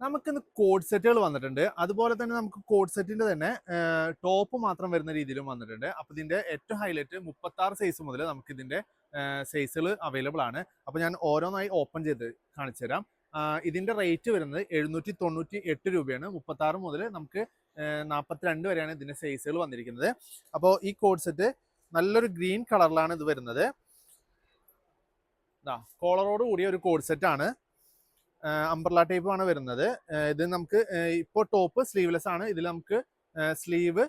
നമുക്കിന്ന് കോഡ് സെറ്റുകൾ വന്നിട്ടുണ്ട്. അതുപോലെ തന്നെ നമുക്ക് കോഡ് സെറ്റിന്റെ തന്നെ ടോപ്പ് മാത്രം വരുന്ന രീതിയിലും വന്നിട്ടുണ്ട്. അപ്പോൾ ഇതിന്റെ ഏറ്റവും ഹൈലൈറ്റ് 36 സൈസ് മുതൽ നമുക്ക് ഇതിന്റെ സൈസുകൾ അവൈലബിൾ ആണ്. അപ്പോൾ ഞാൻ ഓരോന്നായി ഓപ്പൺ ചെയ്ത് കാണിച്ചു തരാം. ഇതിന്റെ റേറ്റ് വരുന്നത് 798 രൂപയാണ്. 36 മുതൽ നമുക്ക് 42 വരെയാണ് ഇതിന്റെ സൈസുകൾ വന്നിരിക്കുന്നത്. അപ്പോൾ ഈ കോഡ് സെറ്റ് നല്ലൊരു ഗ്രീൻ കളറിലാണ് ഇത് വരുന്നത്. കോളറോട് കൂടിയ ഒരു കോഡ് സെറ്റ് ആണ്. അംബ്രല ടൈപ്പ് ആണ് വരുന്നത്. ഇത് നമുക്ക് ഇപ്പോൾ ടോപ്പ് സ്ലീവ്ലെസ് ആണ്. ഇതിൽ നമുക്ക് സ്ലീവ്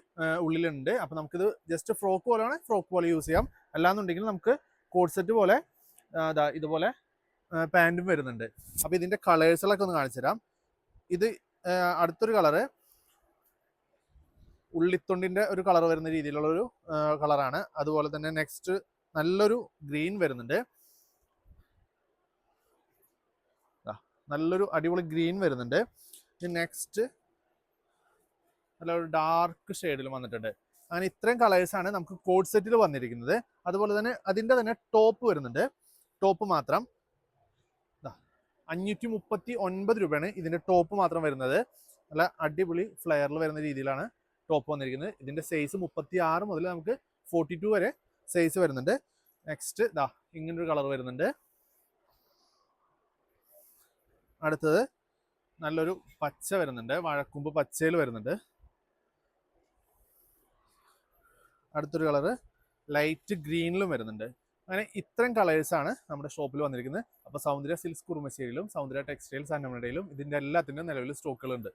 ഉള്ളിലുണ്ട്. അപ്പോൾ നമുക്കിത് ജസ്റ്റ് ഫ്രോക്ക് പോലെയാണ്, ഫ്രോക്ക് പോലെ യൂസ് ചെയ്യാം. അല്ലാന്നുണ്ടെങ്കിൽ നമുക്ക് കോഡ് സെറ്റ് പോലെ ഇതുപോലെ പാൻറ്റും വരുന്നുണ്ട്. അപ്പോൾ ഇതിന്റെ കളേഴ്സുകളൊക്കെ ഒന്ന് കാണിച്ചു തരാം. ഇത് അടുത്തൊരു കളറ് ഉള്ളിത്തൊണ്ടിന്റെ ഒരു കളർ വരുന്ന രീതിയിലുള്ളൊരു കളറാണ്. അതുപോലെ തന്നെ നെക്സ്റ്റ് നല്ലൊരു ഗ്രീൻ വരുന്നുണ്ട്. നല്ലൊരു അടിപൊളി ഗ്രീൻ വരുന്നുണ്ട്. നെക്സ്റ്റ് നല്ലൊരു ഡാർക്ക് ഷെയ്ഡിൽ വന്നിട്ടുണ്ട്. അങ്ങനെ ഇത്രയും കളേഴ്സാണ് നമുക്ക് കോഡ് സെറ്റിൽ വന്നിരിക്കുന്നത്. അതുപോലെ തന്നെ അതിൻ്റെ തന്നെ ടോപ്പ് വരുന്നുണ്ട്. ടോപ്പ് മാത്രം 539 രൂപയാണ് ഇതിൻ്റെ ടോപ്പ് മാത്രം വരുന്നത്. നല്ല അടിപൊളി ഫ്ലെയറിൽ വരുന്ന രീതിയിലാണ് ടോപ്പ് വന്നിരിക്കുന്നത്. ഇതിൻ്റെ സൈസ് 36 മുതൽ നമുക്ക് 42 വരെ സൈസ് വരുന്നുണ്ട്. നെക്സ്റ്റ് ഇങ്ങനൊരു കളർ വരുന്നുണ്ട്. അടുത്തത് നല്ലൊരു പച്ച വരുന്നുണ്ട്, വാഴക്കൂമ്പ് പച്ചയിൽ വരുന്നുണ്ട്. അടുത്തൊരു കളറ് ലൈറ്റ് ഗ്രീനിലും വരുന്നുണ്ട്. അങ്ങനെ ഇത്രയും കളേഴ്സാണ് നമ്മുടെ ഷോപ്പിൽ വന്നിരിക്കുന്നത്. അപ്പോൾ സൗന്ദര്യ സിൽക്സ് കുറുമശ്ശേരിയിലും സൗന്ദര്യ ടെക്സ്റ്റൈൽസ് അന്നമനടയിലും ഇതിൻ്റെ എല്ലാത്തിൻ്റെയും നിലവിൽ സ്റ്റോക്കുകളുണ്ട്.